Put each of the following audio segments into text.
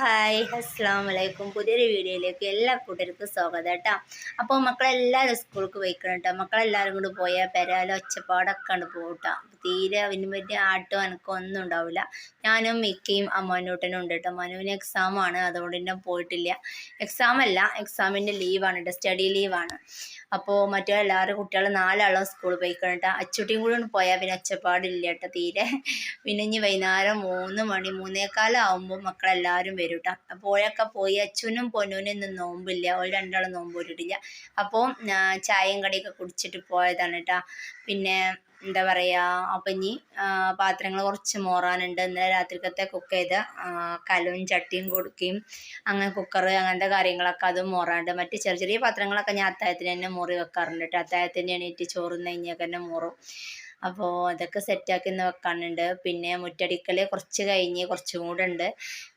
Hi അസ്സലാമലൈക്കും. പുതിയൊരു വീഡിയോയിലേക്ക് എല്ലാ കൂട്ടർക്കും സ്വാഗതം കേട്ടോ. അപ്പോൾ മക്കളെല്ലാവരും സ്കൂൾക്ക് പോയിക്കണം കേട്ടോ. മക്കളെല്ലാവരും കൂടി പോയാൽ പെരാല ഒച്ചപ്പാടൊക്കെ ഉണ്ട് പോകട്ടോ. തീരെ അതിന് പറ്റിയ ആട്ടോ എനക്കോ ഒന്നും ഉണ്ടാവില്ല. ഞാനും മിക്കയും അമ്മാനൂട്ടനും ഉണ്ട് കേട്ടോ. മനുവിന് എക്സാമാണ്, അതുകൊണ്ട് തന്നെ പോയിട്ടില്ല. എക്സാമിൻ്റെ ലീവാണ് കേട്ടോ, സ്റ്റഡി ലീവാണ്. അപ്പോൾ മറ്റെല്ലാവരും കുട്ടികൾ 4 ആളും സ്കൂളിൽ പോയിക്കണം കേട്ടോ. അച്ചുട്ടിയും കൂടി പോയാൽ പിന്നെ ഒച്ചപ്പാടില്ല കേട്ടോ തീരെ. പിന്നെ ഇനി വൈകുന്നേരം 3 മണി 3:15 ആകുമ്പോൾ മക്കളെല്ലാവരും വരും കേട്ടോ. അപ്പോൾ ഓരൊക്കെ പോയി. അച്ഛനും പൊന്നൂനും ഇന്ന് നോമ്പില്ല, ഓൾ 2 ആളും നോമ്പ് പോയിട്ടില്ല. അപ്പോൾ ചായയും കടിയൊക്കെ കുടിച്ചിട്ട് പോയതാണ് കേട്ടോ. പിന്നെ എന്താ പറയുക, അപ്പം ഇനി പാത്രങ്ങൾ കുറച്ച് മോറാനുണ്ട്. ഇന്നലെ രാത്രിക്കത്തെ കുക്ക് ചെയ്ത കലവും ചട്ടിയും കൊടുക്കുകയും അങ്ങനെ കുക്കർ അങ്ങനത്തെ കാര്യങ്ങളൊക്കെ അതും മോറാണ്ട്. മറ്റ് ചെറിയ ചെറിയ പാത്രങ്ങളൊക്കെ ഞാൻ അത്താഴത്തിന് തന്നെ മോറി വെക്കാറുണ്ട് കേട്ടോ. അത്താഴത്തിന് എണീറ്റ് ചോറുന്ന് കഴിഞ്ഞാൽ തന്നെ മോറും. അപ്പോൾ അതൊക്കെ സെറ്റാക്കി ഇന്ന് വെക്കാനുണ്ട്. പിന്നെ മുറ്റടിക്കൽ കുറച്ച് കഴിഞ്ഞ് കുറച്ചും കൂടെ ഉണ്ട്.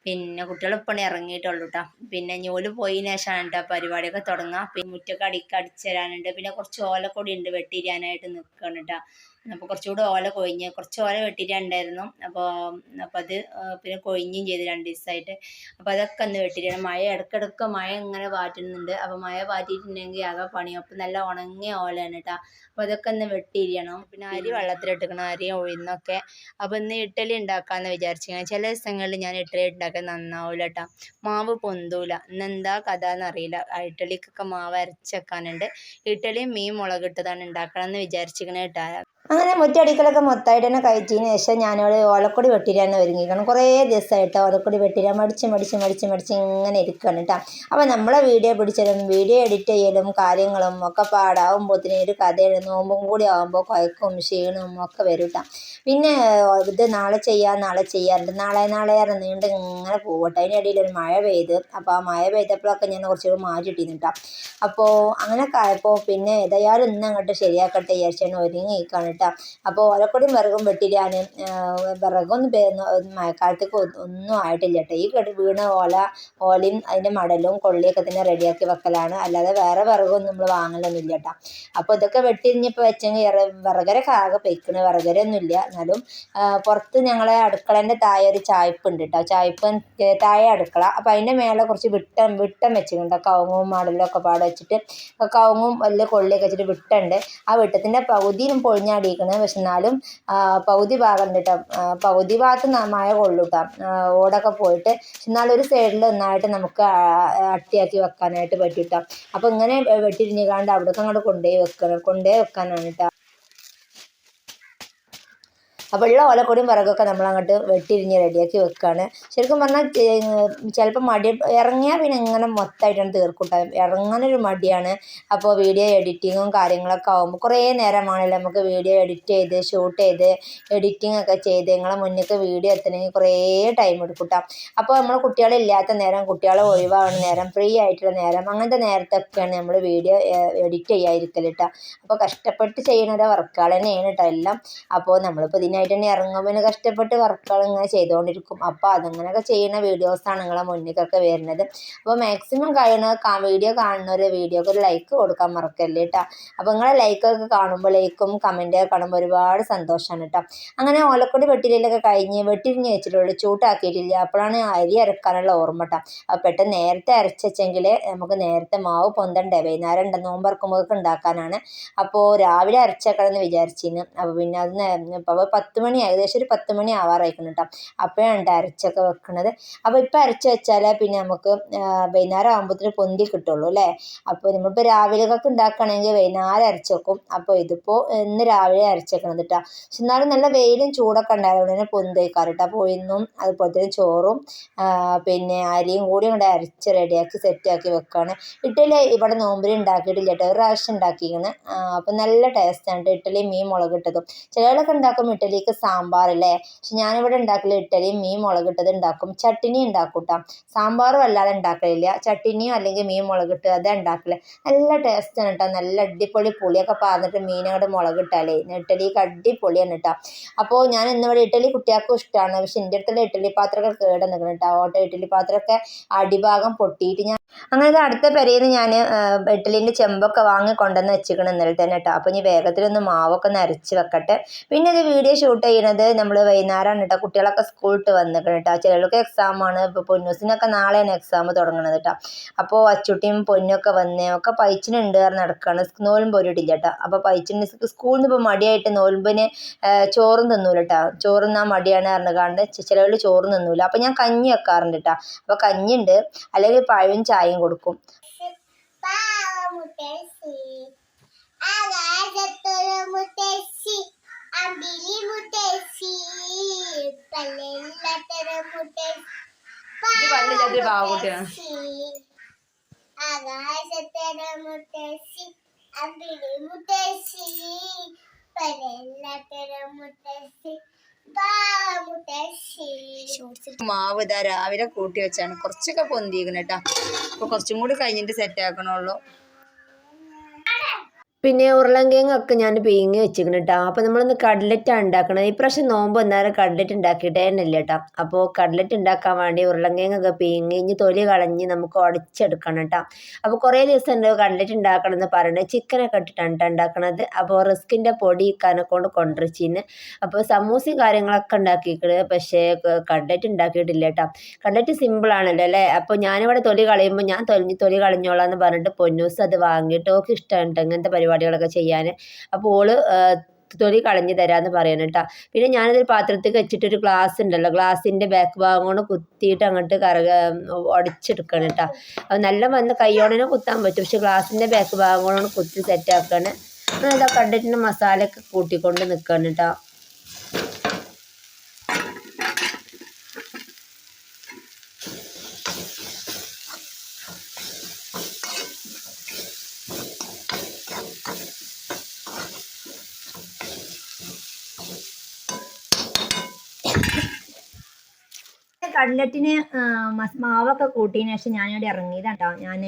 പിന്നെ കുട്ടികളിപ്പോൾ ഇറങ്ങിയിട്ടുള്ളൂ കേട്ടോ. പിന്നെ ഞോല് പോയതിന് ശേഷമാണ് കേട്ടോ പരിപാടിയൊക്കെ തുടങ്ങുക. പിന്നെ മുറ്റൊക്കെ അടിച്ചു തരാനുണ്ട്. പിന്നെ കുറച്ച് ഓലക്കൊടി ഉണ്ട് വെട്ടിരാനായിട്ട് നിൽക്കണം കേട്ടോ. അപ്പോൾ കുറച്ചുകൂടെ ഓല കൊഴിഞ്ഞ് കുറച്ച് ഓല വെട്ടിയിട്ടുണ്ടായിരുന്നു. അപ്പോൾ അത് പിന്നെ കൊഴിഞ്ഞും ചെയ്ത് 2 ദിവസമായിട്ട്. അപ്പോൾ അതൊക്കെ ഒന്ന് വെട്ടിയിട്ടാണ്. മഴ ഇടയ്ക്കിടയ്ക്ക് മഴ ഇങ്ങനെ പാറ്റുന്നുണ്ട്. അപ്പോൾ മഴ പാറ്റിയിട്ടുണ്ടെങ്കിൽ ആകെ പണിയും. അപ്പം നല്ല ഉണങ്ങിയ ഓലയാണ് കേട്ടോ. അപ്പോൾ അതൊക്കെ ഒന്ന് വെട്ടിയിരിക്കണം. പിന്നെ അരി വെള്ളത്തിലിട്ടിക്കണം, അരിയും ഉഴുന്നൊക്കെ. അപ്പോൾ ഇന്ന് ഇഡ്ഡലി ഉണ്ടാക്കാമെന്ന് വിചാരിച്ചിങ്ങനെ. ചില ദിവസങ്ങളിൽ ഞാൻ ഇഡ്ഡലി ഉണ്ടാക്കാൻ നന്നാവില്ല കേട്ടോ, മാവ് പൊന്തൂല. ഇന്നെന്താ കഥ എന്നറിയില്ല. ഇഡ്ഡലിക്കൊക്കെ മാവ് അരച്ച് വെക്കാനുണ്ട്. ഇഡ്ഡലിയും മീൻ മുളകിട്ടതാണ് ഉണ്ടാക്കണം എന്ന് വിചാരിച്ചിരിക്കണേ കേട്ടോ. അങ്ങനെ മുറ്റടിക്കലൊക്കെ മൊത്തമായിട്ട് തന്നെ കഴിച്ചതിന് ശേഷം ഞാനോട് ഓലക്കൊടി വെട്ടിരാൻ ഒരുങ്ങിക്കണം. കുറേ ദിവസമായിട്ട് ഓലക്കൊടി വെട്ടിരാൻ മടിച്ച് ഇങ്ങനെ ഇരിക്കുകയാണ് കേട്ടോ. അപ്പോൾ നമ്മളെ വീഡിയോ പിടിച്ചതും വീഡിയോ എഡിറ്റ് ചെയ്യലും കാര്യങ്ങളും ഒക്കെ പാടാവുമ്പോഴത്തേന് ഒരു കഥയാണ്. നോമ്പും കൂടി ആകുമ്പോൾ കുഴക്കും ക്ഷീണവും ഒക്കെ വരും കേട്ടോ. പിന്നെ ഇത് നാളെ ചെയ്യാറുണ്ട്, നാളെ നീണ്ട് ഇങ്ങനെ പോകട്ടെ. അതിനിടയിൽ ഒരു മഴ പെയ്ത്. അപ്പോൾ ആ മഴ പെയ്തപ്പോഴൊക്കെ ഞാൻ കുറച്ചുകൂടി മാറ്റിയിട്ടിരുന്നു കേട്ടോ. അപ്പോൾ അങ്ങനെയൊക്കെ ആയപ്പോൾ പിന്നെ ഏതായാലും ഇന്ന് അങ്ങോട്ട് ശരിയാക്കട്ടെ വിചാരിച്ചാണ് ഒരുങ്ങിയിരിക്കുകയാണ് കേട്ടോ. അപ്പോൾ ഓലക്കൊടിയും വിറകും വെട്ടിരാൻ വിറകൊന്നും മഴക്കാലത്തേക്ക് ഒന്നും ആയിട്ടില്ല കേട്ടോ. ഈ വീണ ഓലയും അതിൻ്റെ മടലും കൊള്ളിയൊക്കെ തന്നെ റെഡിയാക്കി വെക്കലാണ്, അല്ലാതെ വേറെ വിറകൊന്നും നമ്മൾ വാങ്ങലൊന്നുമില്ല കേട്ടോ. അപ്പോൾ ഇതൊക്കെ വെട്ടിരിഞ്ഞപ്പോൾ വെച്ചെങ്കിൽ വിറകരൊക്കെ ആകെ പൊയ്ക്കണ്. വിറകരൊന്നുമില്ല. എന്നാലും പുറത്ത് ഞങ്ങളെ അടുക്കളേൻ്റെ താഴെ ഒരു ചായ്പുണ്ട് കേട്ടോ. ചായ്പ് താഴെ അടുക്കള. അപ്പോൾ അതിൻ്റെ മേലെ കുറച്ച് വിട്ടം വെച്ചിട്ടുണ്ട്. കവുങ്ങും മടലും ഒക്കെ പാടെ വെച്ചിട്ട് കവുങ്ങും വലിയ കൊള്ളിയൊക്കെ വെച്ചിട്ട് വിട്ടുണ്ട്. ആ വിട്ടത്തിൻ്റെ പകുതിയും പൊളിഞ്ഞാടിയിരിക്കുന്നത്. പക്ഷെ എന്നാലും പകുതി ഭാഗം ഉണ്ട് കേട്ടോ. പകുതി ഭാഗത്ത് മഴ കൊള്ളു കേട്ടോ, ഓടൊക്കെ പോയിട്ട്. എന്നാലും ഒരു സൈഡിൽ ഒന്നായിട്ട് നമുക്ക് അട്ടിയാക്കി വെക്കാനായിട്ട് പറ്റും കേട്ടോ. അപ്പോൾ ഇങ്ങനെ വെട്ടിരിഞ്ഞാണ്ട് അവിടേക്ക് അങ്ങോട്ട് കൊണ്ടുപോയി വെക്കാനാണ് കേട്ടോ. അപ്പോൾ ഉള്ള ഓലക്കൊടിയും വിറകൊക്കെ നമ്മളങ്ങോട്ട് വെട്ടിരിഞ്ഞ് റെഡിയാക്കി വെക്കുകയാണ്. ശരിക്കും പറഞ്ഞാൽ ചിലപ്പോൾ മടി ഇറങ്ങിയാൽ പിന്നെ ഇങ്ങനെ മൊത്തമായിട്ടാണ് തീർക്കൂട്ടാം. ഇറങ്ങാനൊരു മടിയാണ്. അപ്പോൾ വീഡിയോ എഡിറ്റിങ്ങും കാര്യങ്ങളൊക്കെ ആകുമ്പോൾ കുറേ നേരമാണല്ലോ നമുക്ക് വീഡിയോ എഡിറ്റ് ചെയ്ത് ഷൂട്ട് ചെയ്ത് എഡിറ്റിംഗ് ഒക്കെ ചെയ്ത് നിങ്ങളെ മുന്നിലേക്ക് വീഡിയോ എത്തണമെങ്കിൽ കുറേ ടൈം എടുക്കൂട്ടാം. അപ്പോൾ നമ്മൾ കുട്ടികളില്ലാത്ത നേരം, കുട്ടികളെ ഒഴിവാകുന്ന നേരം, ഫ്രീ ആയിട്ടുള്ള നേരം, അങ്ങനത്തെ നേരത്തൊക്കെയാണ് നമ്മൾ വീഡിയോ എഡിറ്റ് ചെയ്യാതിരിക്കൽ കേട്ടോ. അപ്പോൾ കഷ്ടപ്പെട്ട് ചെയ്യുന്ന ഒരു വർക്കുകൾ തന്നെയാണ് കേട്ടോ എല്ലാം. അപ്പോൾ നമ്മളിപ്പോൾ ഇതിനായിട്ട് തന്നെ ഇറങ്ങുമ്പോൾ കഷ്ടപ്പെട്ട് വർക്കുകൾ ഇങ്ങനെ ചെയ്തുകൊണ്ടിരിക്കും. അപ്പോൾ അതങ്ങനെയൊക്കെ ചെയ്യുന്ന വീഡിയോസാണ് നിങ്ങളെ മുന്നിലേക്കൊക്കെ വരുന്നത്. അപ്പോൾ മാക്സിമം വീഡിയോ കാണുന്നവർ വീഡിയോക്ക് ഒരു ലൈക്ക് കൊടുക്കാൻ മറക്കല്ലേ കേട്ടോ. അപ്പോൾ നിങ്ങളെ ലൈക്കൊക്കെ കാണുമ്പോൾ, ലൈക്കും കമൻറ്റൊക്കെ കാണുമ്പോൾ ഒരുപാട് സന്തോഷമാണ് കേട്ടോ. അങ്ങനെ ഓലക്കൊടി വെട്ടിരിലൊക്കെ കഴിഞ്ഞ് വെട്ടിരിഞ്ഞ് വെച്ചിട്ടുള്ളൂ, ചൂട്ടാക്കിയിട്ടില്ല. അപ്പോഴാണ് അരി അരക്കാനുള്ള ഓർമ്മ കേട്ടോ. അപ്പോൾ പെട്ടെന്ന് നേരത്തെ അരച്ചെങ്കിൽ നമുക്ക് നേരത്തെ മാവ് പൊന്തണ്ടേ, വൈകുന്നേരം ഉണ്ട് നോമ്പറക്കുമ്പോഴൊക്കെ ഉണ്ടാക്കാനാണ്. അപ്പോൾ രാവിലെ അരച്ചേക്കണമെന്ന് വിചാരിച്ചിരുന്നു. അപ്പോൾ പിന്നെ അത് ഇപ്പോൾ 10 മണി ഏകദേശം ഒരു 10 മണി ആവാറായിരിക്കണം കേട്ടോ. അപ്പോഴാണ് അരച്ചൊക്കെ വെക്കുന്നത്. അപ്പോൾ ഇപ്പം അരച്ച് വെച്ചാൽ പിന്നെ നമുക്ക് വൈകുന്നേരം ആകുമ്പോഴത്തേന് പൊന്തി കിട്ടുള്ളൂ അല്ലേ. അപ്പോൾ നമ്മളിപ്പോൾ രാവിലെയൊക്കെ ഉണ്ടാക്കുകയാണെങ്കിൽ വൈകുന്നേരം അരച്ച് വെക്കും. അപ്പോൾ ഇതിപ്പോൾ ഇന്ന് രാവിലെ അരച്ച് വെക്കണത് കേട്ടോ. പക്ഷെ എന്നാലും നല്ല വെയിലും ചൂടൊക്കെ ഉണ്ടായതുകൊണ്ട് തന്നെ പൊന്തിക്കാറ് കേട്ടോ. അപ്പോൾ ഇന്നും അതുപോലെ തന്നെ ചോറും പിന്നെ അരിയും കൂടി കൊണ്ട് അരച്ച് റെഡിയാക്കി സെറ്റാക്കി വെക്കുകയാണ്. ഇഡ്ഡലി ഇവിടെ നോമ്പിൽ ഉണ്ടാക്കിയിട്ടില്ല കേട്ടോ, ഒരു പ്രാവശ്യം ഉണ്ടാക്കിയിരിക്കുന്നത്. അപ്പം നല്ല ടേസ്റ്റാണ് കേട്ടോ ഇഡ്ഡലിയും മീൻ മുളകിട്ടതും. ചിലരൊക്കെ ഉണ്ടാക്കും ഇഡ്ഡലിക്ക് സാമ്പാറല്ലേ, പക്ഷെ ഞാനിവിടെ ഉണ്ടാക്കൽ ഇഡ്ഡലിയും മീൻ മുളകിട്ടത് ഉണ്ടാക്കും. ചട്ടിനി ഉണ്ടാക്കും കേട്ടോ, സാമ്പാറും അല്ലാതെ ഉണ്ടാക്കലില്ല. ചട്ടിനിയോ അല്ലെങ്കിൽ മീൻ മുളകിട്ട് അതേ ഉണ്ടാക്കല്. നല്ല ടേസ്റ്റാണ് കേട്ടോ, നല്ല അടിപൊളി പുളിയൊക്കെ പാർന്നിട്ട് മീനങ്ങോട്ട് മുളകിട്ടാലേ ഇഡ്ഡലിക്ക് അടിപൊളിയാണ് കേട്ടോ. അപ്പോൾ ഞാൻ ഇന്നിവിടെ ഇഡ്ഡലി കുട്ടികൾക്കും ഇഷ്ടമാണ്. പക്ഷെ എൻ്റെ അടുത്തുള്ള ഇഡ്ഡലി പാത്രമൊക്കെ കേട് നിൽക്കണം കേട്ടോ. ഓട്ടോ ഇഡ്ഡലി പാത്രമൊക്കെ അടിഭാഗം പൊട്ടിയിട്ട് ഞാൻ അങ്ങനെ അടുത്ത പെരയിൽ നിന്ന് ഞാൻ ഇഡ്ഡലിൻ്റെ ചെമ്പൊക്കെ വാങ്ങി കൊണ്ടുവന്ന് വെച്ചിരിക്കണം ഇന്നലെ തന്നെ കേട്ടോ. അപ്പോൾ ഇനി വേഗത്തിലൊന്ന് മാവൊക്കെ ഒന്ന് അരച്ച് വെക്കട്ടെ. പിന്നെ ഇത് വീഡിയോ ഷൂട്ട് ചെയ്യുന്നത് നമ്മൾ വൈകുന്നേരമാണ് കേട്ടോ. കുട്ടികളൊക്കെ സ്കൂളിട്ട് വന്നിക്കണം കേട്ടോ. ചിലർക്ക് എക്സാമാണ്. ഇപ്പോൾ പൊന്നൂസിനൊക്കെ നാളെയാണ് എക്സാം തുടങ്ങുന്നത് കേട്ടോ. അപ്പോൾ അച്ചുട്ടിയും പൊന്നൊക്കെ വന്നേ ഒക്കെ പൈച്ചിനുണ്ട് കാരണം നടക്കുകയാണ്. നോൽമ്പ് പോരിട്ടില്ല കേട്ടോ. അപ്പോൾ പൈച്ചിന് സ്കൂളിൽ നിന്ന് ഇപ്പോൾ മടിയായിട്ട് നോൽമ്പിന് ചോറും തിന്നൂല കേട്ടോ. ചോറ് തിന്നാൻ മടിയാണ് പറഞ്ഞുകൊണ്ട് ചിലവർ ചോറ് തിന്നൂല. അപ്പോൾ ഞാൻ കഞ്ഞി വെക്കാറുണ്ട് കേട്ടോ. അപ്പോൾ കഞ്ഞിയുണ്ട്, അല്ലെങ്കിൽ പഴവും ചായയും കൊടുക്കും. മാവ് ഇതാ രാവിലെ കൂട്ടി വെച്ചാണ്, കുറച്ചൊക്കെ പൊന്തിയിരിക്കണം കേട്ടോ. അപ്പോൾ കുറച്ചും കൂടി കഴിഞ്ഞിട്ട് സെറ്റ് ആക്കണുള്ളൂ. പിന്നെ ഉരുളങ്കിഴങ്ങൊക്കെ ഞാൻ പീങ്ങി വെച്ചിരിക്കണം കേട്ടോ. അപ്പോൾ നമ്മളൊന്ന് കട്ലറ്റാണ് ഉണ്ടാക്കണം. ഇപ്രാവശ്യം നോമ്പ് വന്നാലും കട്ലറ്റ് ഉണ്ടാക്കിയിട്ടേ തന്നെ ഇല്ല കേട്ടോ. അപ്പോൾ കട്ലറ്റ് ഉണ്ടാക്കാൻ വേണ്ടി ഉരുളങ്കിഴങ്ങൊക്കെ പീങ്ങി ഇനി തൊലി കളഞ്ഞ് നമുക്ക് ഉടച്ചെടുക്കണം കേട്ടോ. അപ്പോൾ കുറേ ദിവസം ഉണ്ട് കട്ലറ്റ് ഉണ്ടാക്കണം എന്ന് പറയുന്നത്. ചിക്കനൊക്കെ ഇട്ടിട്ടാണ് കേട്ടോ ഉണ്ടാക്കണത്. അപ്പോൾ റിസ്കിൻ്റെ പൊടി കനക്കൊണ്ട് കൊണ്ടുവച്ചിന്ന്. അപ്പോൾ സമൂസയും കാര്യങ്ങളൊക്കെ ഉണ്ടാക്കിയിരിക്കുന്നത്, പക്ഷേ കട്ലറ്റ് ഉണ്ടാക്കിയിട്ടില്ല കേട്ടോ. കട്ലറ്റ് സിമ്പിളാണല്ലോ അല്ലേ. അപ്പോൾ ഞാനിവിടെ തൊലി കളയുമ്പോൾ ഞാൻ തൊലി കളഞ്ഞോളാം എന്ന് പറഞ്ഞിട്ട് പൊന്നൂസ് അത് വാങ്ങിയിട്ട് ഓക്കെ ഇഷ്ടമാണ് കേട്ടോ ഇങ്ങനത്തെ പരിപാടികളൊക്കെ ചെയ്യാൻ. അപ്പോൾ ഓള് തൊലി കളഞ്ഞ് തരാമെന്ന് പറയണം കേട്ടോ. പിന്നെ ഞാനതൊരു പാത്രത്തിൽ വെച്ചിട്ടൊരു ഗ്ലാസ് ഉണ്ടല്ലോ, ഗ്ലാസിൻ്റെ ബാക്ക് ഭാഗം കൊണ്ട് കുത്തിയിട്ട് അങ്ങോട്ട് ഉടച്ചെടുക്കണം കേട്ടോ. അത് നല്ല വന്ന് കൈയോടനെ കുത്താൻ പറ്റും, പക്ഷെ ഗ്ലാസിൻ്റെ ബാക്ക് ഭാഗം കൊണ്ട് കുത്തി സെറ്റാക്കണം. അതാ കണ്ടിട്ട് മസാലയൊക്കെ കൂട്ടിക്കൊണ്ട് നിൽക്കണം കേട്ടോ. കട്ലറ്റിന് മാവൊക്കെ കൂട്ടിയതിന് ശേഷം ഞാനിവിടെ ഇറങ്ങിയതാണ് കേട്ടോ. ഞാൻ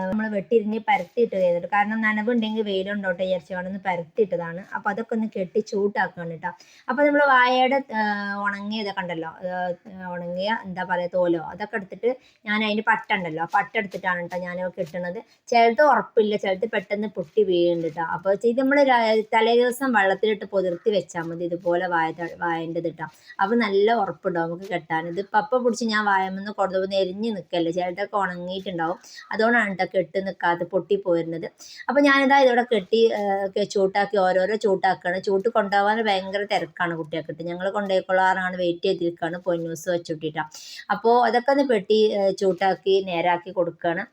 നമ്മൾ വെട്ടിരിഞ്ഞ് പരത്തിയിട്ട് ചെയ്തിട്ട്, കാരണം നനവുണ്ടെങ്കിൽ വെയിലുണ്ടോട്ടെ വിചാരിച്ചു കൊണ്ടൊന്ന് പരത്തിയിട്ടതാണ്. അപ്പോൾ അതൊക്കെ ഒന്ന് കെട്ടി ചൂട്ടാക്കുകയാണ് കേട്ടോ. അപ്പോൾ നമ്മൾ വാഴയുടെ ഉണങ്ങിയതൊക്കെ ഉണ്ടല്ലോ, ഉണങ്ങിയ എന്താ പറയുക തോലോ അതൊക്കെ എടുത്തിട്ട് ഞാൻ അതിൻ്റെ പട്ട ഉണ്ടല്ലോ, പട്ട എടുത്തിട്ടാണ് കേട്ടോ ഞാൻ കിട്ടുന്നത്. ചിലത് ഉറപ്പില്ല, ചിലത് പെട്ടെന്ന് പൊട്ടി വീഴുന്നുണ്ട് കേട്ടോ. അപ്പോൾ ഇത് നമ്മൾ തലേ ദിവസം വെള്ളത്തിലിട്ട് പൊതിർത്തി വെച്ചാൽ മതി ഇതുപോലെ വാഴേണ്ടത് കേട്ടോ. അപ്പോൾ നല്ല ഉറപ്പുണ്ടാവും നമുക്ക് കെട്ടാൻ. ഇത് പപ്പ പിടിച്ച് ഞാൻ വായമെന്ന് കൊടുത്തുമ്പോൾ എരിഞ്ഞ് നിൽക്കല്ലേ, ചിലതൊക്കെ ഉണങ്ങിയിട്ടുണ്ടാവും. അതുകൊണ്ടാണ് കേട്ടോ കെട്ട് നിൽക്കാതെ പൊട്ടിപ്പോയിരുന്നത്. അപ്പോൾ ഞാനിതാ ഇതോടെ കെട്ടി ചൂട്ടാക്കി ഓരോരോ ചൂട്ടാക്കുകയാണ്. ചൂട്ട് കൊണ്ടുപോകാൻ ഭയങ്കര തിരക്കാണ് കുട്ടികൾക്കിട്ട്. ഞങ്ങൾ കൊണ്ടുപോയിക്കൊള്ളാറാണ് വെയിറ്റ് ചെയ്തിരിക്കുകയാണ് പൊന്നൂസ് വെച്ചുവിട്ടിട്ടാണ്. അപ്പോൾ അതൊക്കെ ഒന്ന് പെട്ടി ചൂട്ടാക്കി നേരാക്കി കൊടുക്കുകയാണ്.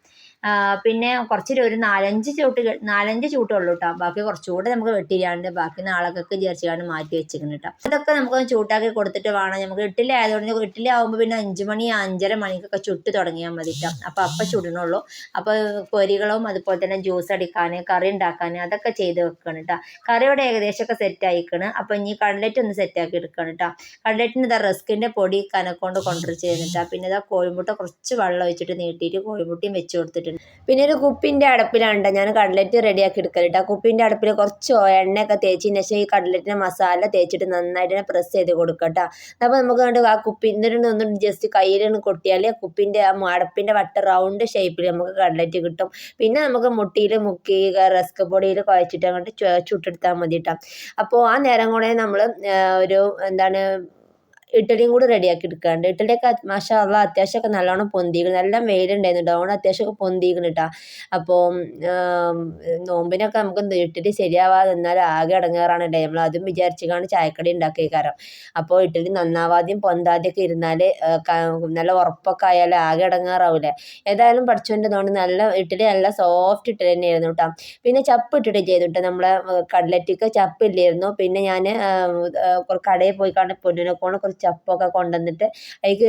പിന്നെ കുറച്ചൊരു ഒരു 4-5 ചൂട്ടുള്ളൂ കേട്ടോ. ബാക്കി കുറച്ചുകൂടെ നമുക്ക് വെട്ടിയാണ്ട് ബാക്കി നാളൊക്കെ വിചാരിച്ചാണ് മാറ്റി വെച്ചിരിക്കുന്നത് കേട്ടോ. അതൊക്കെ നമുക്കൊന്ന് ചൂട്ടാക്കി കൊടുത്തിട്ട് വേണം. നമുക്ക് ഇഡ്ഡലി ആയതുകൊണ്ട് ഇഡ്ഡലി ആകുമ്പോൾ പിന്നെ 5 മണി 5:30 മണിക്കൊക്കെ ചുട്ട് തുടങ്ങിയാൽ മതി കേട്ടോ. അപ്പം ചുടണുള്ളൂ. അപ്പോൾ പൊരികളും അതുപോലെ തന്നെ ജ്യൂസ് അടിക്കാൻ കറി ഉണ്ടാക്കാൻ അതൊക്കെ ചെയ്ത് വെക്കണം കേട്ടോ. കറിയോടെ ഏകദേശമൊക്കെ സെറ്റ് ആയിക്കണം. അപ്പോൾ ഇനി കട്ലറ്റ് ഒന്ന് സെറ്റാക്കി എടുക്കണം കേട്ടോ. കട്ലറ്റിന് ഇതാ റസ്കിൻ്റെ പൊടി കനക്കൊണ്ട് കൊണ്ടുവച്ച് ചെയ്യുന്നിട്ടാ. പിന്നെ ഇതാ കോഴിമുട്ട കുറച്ച് വെള്ളം ഒഴിച്ചിട്ട് നീട്ടിയിട്ട് കോഴിമുട്ടയും വെച്ച് കൊടുത്തിട്ടുണ്ട്. പിന്നെ ഒരു കുപ്പിൻ്റെ അടപ്പിലാണ് ഞാൻ കട്ലറ്റ് റെഡിയാക്കി എടുക്കലിട്ട്. ആ കുപ്പിൻ്റെ അടുപ്പിൽ കുറച്ച് എണ്ണയൊക്കെ തേച്ചതിന് ശേഷം ഈ കട്ലറ്റിൻ്റെ മസാല തേച്ചിട്ട് നന്നായിട്ട് പ്രസ് ചെയ്ത് കൊടുക്കട്ടോ. അപ്പോൾ നമുക്ക് കണ്ട് ആ കുപ്പിൻ്റെ ഒന്ന് ജസ്റ്റ് കയ്യിലൊന്ന് കൊട്ടിയാൽ കുപ്പിൻ്റെ ആ അടപ്പിൻ്റെ വട്ട റൗണ്ട് ഷേപ്പിൽ നമുക്ക് കട്ലറ്റ് കിട്ടും. പിന്നെ നമുക്ക് മുട്ടിയിൽ മുക്കി റസ്ക് പൊടിയിൽ കുഴച്ചിട്ട് അങ്ങോട്ട് ചുട്ടെടുത്താൽ മതി കേട്ടോ. അപ്പോൾ ആ നേരം കൂടെ നമ്മൾ ഒരു ഇഡ്ഡലിയും കൂടി റെഡിയാക്കി എടുക്കാറുണ്ട്. ഇഡ്ഡലിയൊക്കെ മാഷാ അള്ളാ അത്യാവശ്യമൊക്കെ നല്ലോണം പൊന്തിക്കണം, നല്ല വെയിലുണ്ടായിരുന്നു, അതുകൊണ്ട് അത്യാവശ്യമൊക്കെ പൊന്തിക്കണം കേട്ടോ. അപ്പോൾ നോമ്പിനൊക്കെ നമുക്ക് ഇഡ്ഡലി ശരിയാവാതെ നിന്നാൽ ആകെ ഇടങ്ങേറാണല്ലേ, നമ്മൾ അതും വിചാരിച്ചുകൊണ്ട് ചായക്കടി ഉണ്ടാക്കിയേക്കാരം. അപ്പോൾ ഇഡ്ഡലി നന്നാവാതെയും പൊന്താതെയൊക്കെ ഇരുന്നാൽ നല്ല ഉറപ്പൊക്കെ ആയാൽ ആകെ ഇടങ്ങേറാവൂലേ. ഏതായാലും പഠിച്ചോൻ്റെ അതുകൊണ്ട് നല്ല ഇഡ്ഡലി നല്ല സോഫ്റ്റ് ഇഡ്ഡലി തന്നെയായിരുന്നു കേട്ടോ. പിന്നെ ചപ്പ് ഇട്ടിട്ട് ചെയ്തിട്ട് നമ്മളെ കട്ലറ്റിക്ക് ചപ്പില്ലായിരുന്നു. പിന്നെ ഞാൻ കടയിൽ പോയി കണ്ട് പൊന്നിനെ കൊണ്ട് കുറച്ച് ചപ്പൊക്കെ കൊണ്ടുവന്നിട്ട് അതിക്ക്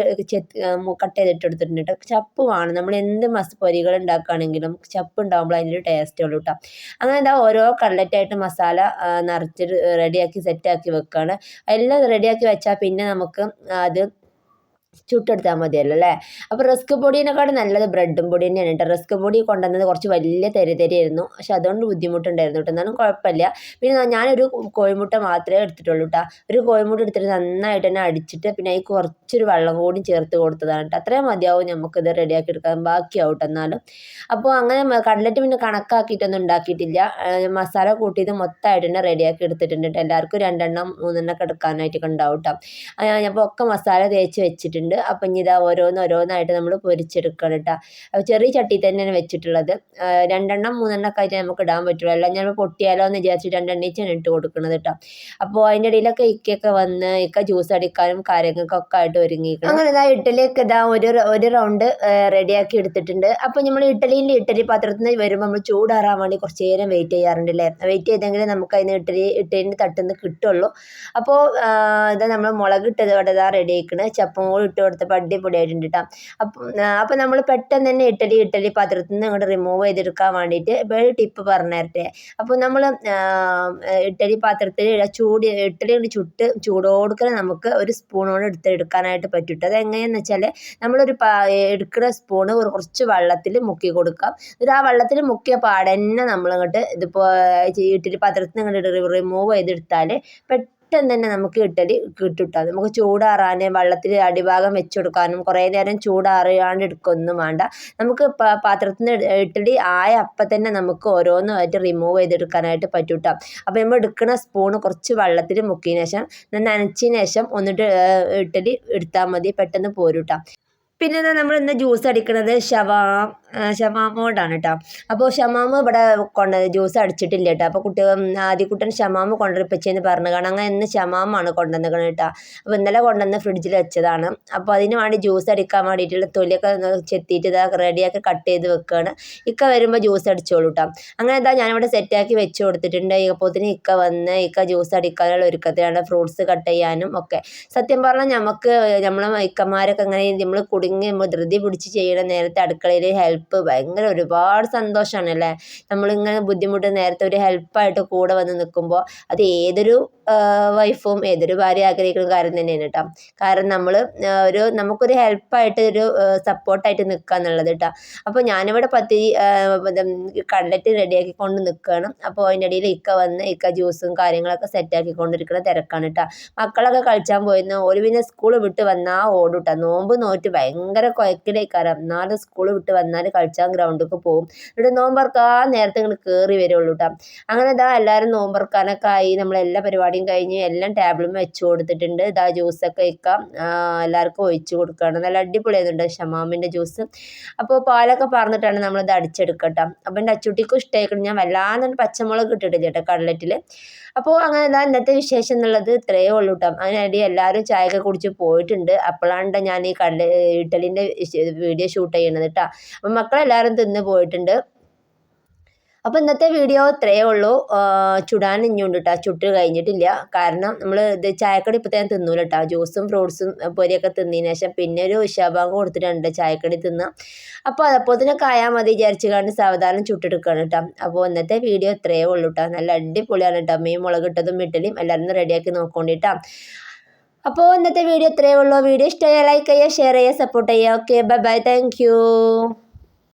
കട്ട് ചെയ്തിട്ട് എടുത്തിട്ടുണ്ട് കേട്ടോ. ചപ്പ് വേണം, നമ്മൾ എന്ത് പൊരികൾ ഉണ്ടാക്കുകയാണെങ്കിലും ചപ്പ് ഉണ്ടാകുമ്പോൾ അതിൻ്റെ ടേസ്റ്റ് ഉള്ളൂ കേട്ടോ. അങ്ങനെ എന്താ ഓരോ കട്ലറ്റായിട്ട് മസാല നിറച്ചിട്ട് റെഡിയാക്കി സെറ്റാക്കി വെക്കുകയാണ്. എല്ലാം റെഡിയാക്കി വെച്ചാൽ പിന്നെ നമുക്ക് അത് ചുട്ടെടുത്താൽ മതിയല്ലോ അല്ലേ. അപ്പോൾ റസ്ക് പൊടിയെക്കാളും നല്ലത് ബ്രെഡും പൊടി തന്നെയാണ് കേട്ടോ. റസ്ക് പൊടി കൊണ്ടുവന്നത് കുറച്ച് വലിയ തരിയായിരുന്നു, പക്ഷെ അതുകൊണ്ട് ബുദ്ധിമുട്ടുണ്ടായിരുന്നു കേട്ടോ. എന്നാലും കുഴപ്പമില്ല. പിന്നെ ഞാനൊരു കോഴിമുട്ട മാത്രമേ എടുത്തിട്ടുള്ളൂ കേട്ടോ. ഒരു കോഴിമുട്ട എടുത്തിട്ട് നന്നായിട്ട് തന്നെ അടിച്ചിട്ട് പിന്നെ അതിൽ കുറച്ചൊരു വെള്ളം കൂടി ചേർത്ത് കൊടുത്തതാണ് കേട്ടോ. അത്രയും മതിയാവും നമുക്കിത് റെഡിയാക്കി എടുക്കാൻ, ബാക്കിയാവും കേട്ടോ എന്നാലും. അപ്പോൾ അങ്ങനെ കട്ലറ്റ് പിന്നെ കണക്കാക്കിയിട്ടൊന്നും ഉണ്ടാക്കിയിട്ടില്ല, മസാല കൂട്ടിയത് മൊത്തമായിട്ട് തന്നെ റെഡിയാക്കി എടുത്തിട്ടുണ്ട് കേട്ടോ. എല്ലാവർക്കും 2 എണ്ണം 3 എണ്ണമൊക്കെ എടുക്കാനായിട്ടൊക്കെ ഉണ്ടാവും കേട്ടോ. അപ്പോൾ ഒക്കെ മസാല തേച്ച് വെച്ചിട്ടുണ്ട്. അപ്പം ഇനി ഇതാ ഓരോന്നായിട്ട് നമ്മൾ പൊരിച്ചെടുക്കണം കേട്ടോ. അപ്പോൾ ചെറിയ ചട്ടി തന്നെയാണ് വെച്ചിട്ടുള്ളത്. 2 എണ്ണം 3 എണ്ണമൊക്കെ ആയിട്ട് നമുക്ക് ഇടാൻ പറ്റുള്ളൂ, എല്ലാം ഞാൻ പൊട്ടിയാലോ എന്ന് വിചാരിച്ച് 2 എണ്ണീച്ചാണ് ഇട്ട് കൊടുക്കുന്നത് കേട്ടോ. അപ്പോൾ അതിൻ്റെ ഇടയിലൊക്കെ ഇക്കൊക്കെ വന്ന് ജ്യൂസ് അടിക്കാനും കാര്യങ്ങൾക്കൊക്കെ ആയിട്ട് ഒരുങ്ങിയിരിക്കണം. അങ്ങനെ ഇതാ ഇഡ്ഡലിയൊക്കെ ഇതാ ഒരു റൗണ്ട് റെഡിയാക്കി എടുത്തിട്ടുണ്ട്. അപ്പോൾ നമ്മൾ ഇഡ്ഡലി പാത്രത്തിൽ നിന്ന് വരുമ്പോൾ നമ്മൾ ചൂടാറാൻ വേണ്ടി കുറച്ച് നേരം വെയിറ്റ് ചെയ്യാറുണ്ട് അല്ലേ. വെയിറ്റ് ചെയ്തെങ്കിൽ നമുക്ക് അതിന് ഇഡ്ഡലിൻ്റെ തട്ടുന്ന് കിട്ടുള്ളൂ. അപ്പോൾ ഇതാ നമ്മൾ മുളക് ഇട്ടത് ഇവിടെ ഇതാ റെഡി ആയിക്കണ്, ചപ്പും കൂടി ഇട്ട് കൊടുത്തപ്പോൾ അടിപൊളിയായിട്ടുണ്ട് കേട്ടോ. അപ്പോൾ നമ്മൾ പെട്ടെന്ന് തന്നെ ഇഡ്ഡലി പാത്രത്തിൽ നിന്ന് അങ്ങോട്ട് റിമൂവ് ചെയ്തെടുക്കാൻ വേണ്ടിയിട്ട് ഒരു ടിപ്പ് പറഞ്ഞു തരട്ടെ. അപ്പോൾ നമ്മൾ ഇഡ്ഡലി പാത്രത്തിൽ ഇഡ്ഡലി കൊണ്ട് ചൂടോടുക്കൽ നമുക്ക് ഒരു സ്പൂണോട് എടുക്കാനായിട്ട് പറ്റും. അതെങ്ങനെയാണെന്ന് വെച്ചാൽ നമ്മളൊരു എടുക്കുന്ന സ്പൂണ് കുറച്ച് വെള്ളത്തിൽ മുക്കി കൊടുക്കാം. എന്നിട്ട് ആ വെള്ളത്തിൽ മുക്കിയ പാടന്നെ നമ്മളിങ്ങോട്ട് ഇതിപ്പോൾ ഇഡ്ഡലി പാത്രത്തിൽ നിന്ന് ഇങ്ങോട്ട് റിമൂവ് ചെയ്തെടുത്താൽ പെട്ടെന്ന് തന്നെ നമുക്ക് ഇഡ്ഡലി കിട്ടും. നമുക്ക് ചൂടാറാൻ വെള്ളത്തിൽ അടിഭാഗം വെച്ച് കൊടുക്കാനും കുറേ നേരം ചൂടാറിയാണ്ട് എടുക്കൊന്നും വേണ്ട. നമുക്ക് പാത്രത്തിൽ നിന്ന് ഇഡ്ഡലി ആയ അപ്പം തന്നെ നമുക്ക് ഓരോന്നുമായിട്ട് റിമൂവ് ചെയ്തെടുക്കാനായിട്ട് പറ്റും കേട്ടോ. അപ്പോൾ നമ്മൾ എടുക്കുന്ന സ്പൂണ് കുറച്ച് വെള്ളത്തിൽ മുക്കിയതിന് ശേഷം നനച്ചതിന് ശേഷം ഒന്നിട്ട് ഇഡ്ഡലി എടുത്താൽ മതി, പെട്ടെന്ന് പോരും കേട്ടോ. പിന്നെ നമ്മൾ ഇന്ന് ജ്യൂസ് അടിക്കുന്നത് ഷമാമ കൊണ്ടാണ് കേട്ടോ. അപ്പോൾ ഷമാമ ഇവിടെ ജ്യൂസ് അടിച്ചിട്ടില്ല കേട്ടോ. അപ്പോൾ ആദ്യക്കുട്ടൻ ഷമാമ കൊണ്ടുവരിപ്പിച്ചെന്ന് പറഞ്ഞു കാണാം. അങ്ങനെ ഇന്ന് ഷമാമാണ് കൊണ്ടുവന്നിക്കണം കേട്ടോ. അപ്പോൾ ഇന്നലെ കൊണ്ടുവന്ന് ഫ്രിഡ്ജിൽ വെച്ചതാണ്. അപ്പോൾ അതിന് വേണ്ടി ജ്യൂസ് അടിക്കാൻ വേണ്ടിയിട്ടുള്ള തൊലിയൊക്കെ ചെത്തിയിട്ട് ഇതാ റെഡിയാക്കി കട്ട് ചെയ്ത് വെക്കുകയാണ്. ഇക്ക വരുമ്പോൾ ജ്യൂസ് അടിച്ചോളൂ കേട്ടോ. അങ്ങനെ എന്താ ഞാനിവിടെ സെറ്റാക്കി വെച്ച് കൊടുത്തിട്ടുണ്ട്. ഇപ്പോഴത്തേന് ഇക്ക ജ്യൂസ് അടിക്കാനുള്ള ഒരുക്കത്തിലാണ്, ഫ്രൂട്ട്സ് കട്ട് ചെയ്യാനും ഒക്കെ. സത്യം പറഞ്ഞാൽ നമ്മളെ ഇക്കന്മാരൊക്കെ അങ്ങനെ നമ്മൾ നമ്മൾ ധൃതി പിടിച്ച് ചെയ്യണ നേരത്തെ അടുക്കളയിൽ ഹെൽപ്പ് ഭയങ്കര ഒരുപാട് സന്തോഷമാണ് അല്ലേ. നമ്മളിങ്ങനെ ബുദ്ധിമുട്ട് നേരത്തെ ഒരു ഹെൽപ്പായിട്ട് കൂടെ വന്ന് നിൽക്കുമ്പോൾ അത് ഏതൊരു വൈഫും ഏതൊരു ഭാര്യ ആഗ്രഹിക്കുന്ന കാര്യം തന്നെയാണ് കേട്ടോ. കാരണം നമുക്കൊരു ഹെൽപ്പായിട്ട് ഒരു സപ്പോർട്ടായിട്ട് നിൽക്കുക എന്നുള്ളത് കേട്ടോ. അപ്പോൾ ഞാനിവിടെ കട്ലറ്റ് റെഡിയാക്കി കൊണ്ട് നിൽക്കുകയാണ്. അപ്പോൾ അതിൻ്റെ ഇടയിൽ ഇക്ക ജ്യൂസും കാര്യങ്ങളൊക്കെ സെറ്റാക്കിക്കൊണ്ടിരിക്കുന്ന തിരക്കാണ് കേട്ടോ. മക്കളൊക്കെ കളിച്ചാൻ പോയിരുന്നു. ഒരു പിന്നെ സ്കൂൾ വിട്ട് വന്നാൽ ഓടും കേട്ടോ. നോമ്പ് നോറ്റ് ഭയങ്കര കുഴക്കിലേക്കാരം, എന്നാലും സ്കൂൾ വിട്ട് വന്നാൽ കളിച്ചാൻ ഗ്രൗണ്ടിലേക്ക് പോകും. എന്നിട്ട് നോമ്പറക്കാൻ നേരത്തെ ഇങ്ങനെ കയറി വരുള്ളൂ കേട്ടോ. അങ്ങനെ ഇതാ എല്ലാവരും നോമ്പറക്കാനൊക്കെ ആയി, നമ്മളെല്ലാ പരിപാടിയും കഴിഞ്ഞ് എല്ലാം ടേബിളും വെച്ച് കൊടുത്തിട്ടുണ്ട്. ഇതാ ജ്യൂസൊക്കെ എല്ലാവർക്കും ഒഴിച്ച് കൊടുക്കുകയാണ്. നല്ല അടിപൊളിയായിരുന്നു ഷമാമിൻ്റെ ജ്യൂസ്. അപ്പോൾ പാലൊക്കെ പറഞ്ഞിട്ടാണ് നമ്മളിത് അടിച്ചെടുക്കട്ടോ. അപ്പം എൻ്റെ അച്ചുട്ടിക്കും ഇഷ്ടമായിക്കണം. ഞാൻ വല്ലാതെ പച്ചമുളക് ഇട്ടിട്ടില്ല കേട്ടോ കട്ലറ്റിൽ. അപ്പോൾ അങ്ങനെ ഇന്നത്തെ വിശേഷം എന്നുള്ളത് ഇത്രയേ ഉള്ളൂ കേട്ടോ. അതിനിടയിൽ എല്ലാവരും ചായയൊക്കെ കുടിച്ച് പോയിട്ടുണ്ട്. അപ്പോഴാണ് ഞാൻ ഈ ഇഡ്ഡലിൻ്റെ വീഡിയോ ഷൂട്ട് ചെയ്യണത് കേട്ടോ. അപ്പം മക്കളെല്ലാവരും തിന്ന് പോയിട്ടുണ്ട്. അപ്പോൾ ഇന്നത്തെ വീഡിയോ ഇത്രയേ ഉള്ളൂ. ചുടാൻ ഇഞ്ഞുണ്ട് കേട്ടോ, ചുട്ട് കഴിഞ്ഞിട്ടില്ല. കാരണം നമ്മൾ ചായക്കടി ഇപ്പോൾ തന്നെ തിന്നൂല കേട്ടോ. ജ്യൂസും ഫ്രൂട്ട്സും പൊരിയൊക്കെ തിന്നതിന് ശേഷം പിന്നെ ഒരു ഉഷാഭാഗം കൊടുത്തിട്ടുണ്ട് ചായക്കടി തിന്നുക. അപ്പോൾ അതപ്പോഴത്തേനൊക്കെ ആയാൽ മതി വിചാരിച്ച് കണ്ട് സാവധാനം ചുട്ടെടുക്കുകയാണ് കേട്ടോ. അപ്പോൾ ഇന്നത്തെ വീഡിയോ ഇത്രയേ ഉള്ളൂ കേട്ടോ. നല്ല അടിപൊളിയാണ് കേട്ടോ. മീൻ മുളക് ഇട്ടതും ഇഡ്ഡലിയും എല്ലാവരും റെഡിയാക്കി നോക്കൊണ്ടിട്ടാ. അപ്പോൾ ഇന്നത്തെ വീഡിയോ ഇത്രയേ ഉള്ളൂ. വീഡിയോ ഇഷ്ടമായാൽ ലൈക്ക് ചെയ്യുക, ഷെയർ ചെയ്യുക, സപ്പോർട്ട് ചെയ്യുക. Okay, bye bye, thank you.